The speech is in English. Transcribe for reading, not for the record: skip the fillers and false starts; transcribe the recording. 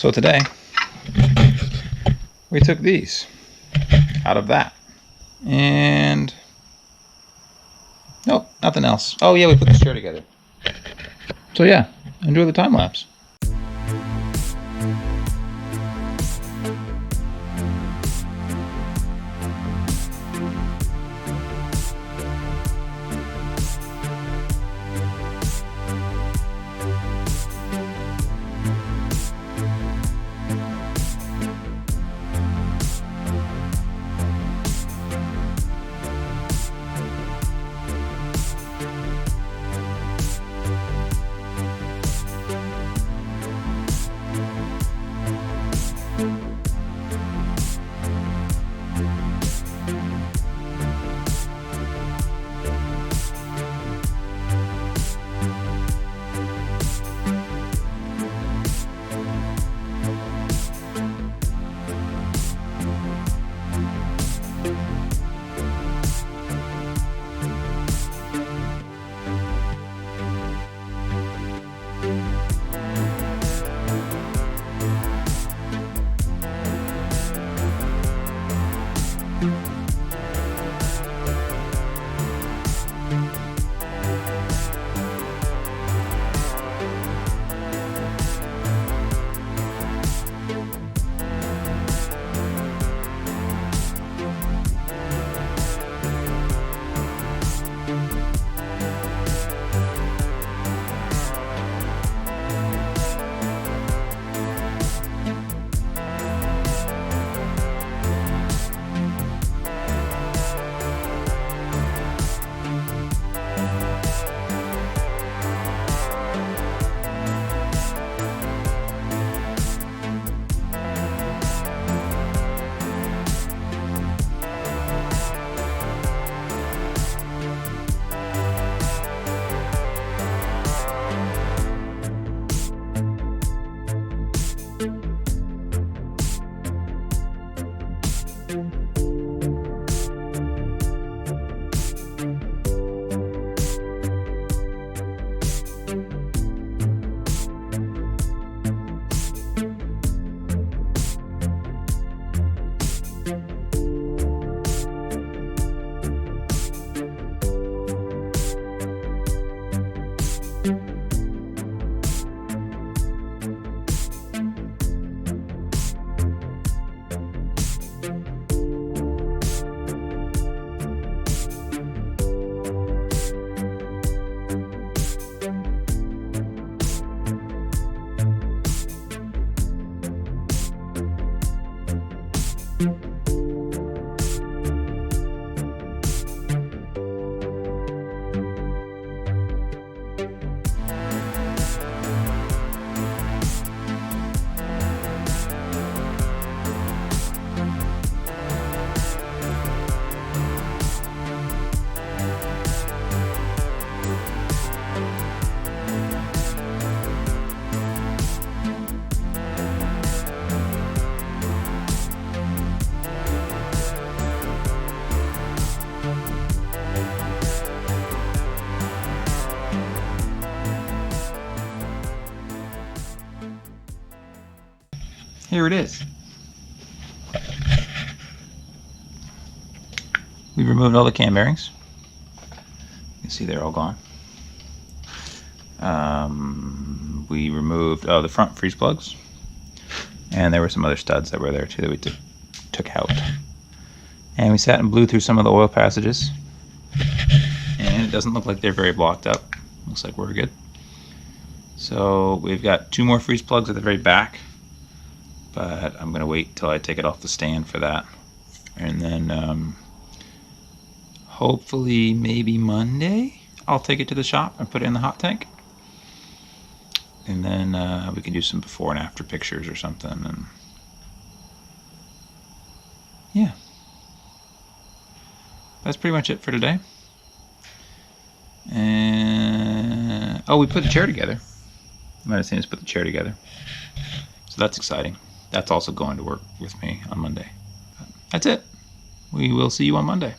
So today, we took these out of that. And nope, nothing else. Oh yeah, we put this chair together. So yeah, enjoy the time lapse. Here it is. We removed all the cam bearings. You can see they're all gone. We removed the front freeze plugs, and there were some other studs that were there too that we took out. And we sat and blew through some of the oil passages, and it doesn't look like they're very blocked up. Looks like we're good. So we've got 2 more freeze plugs at the very back, but I'm gonna wait till I take it off the stand for that. And then hopefully maybe Monday I'll take it to the shop and put it in the hot tank. And then we can do some before and after pictures or something. And yeah, that's pretty much it for today. And oh, we put the chair together. You might have seen us put the chair together. So that's exciting. That's also going to work with me on Monday. That's it. We will see you on Monday.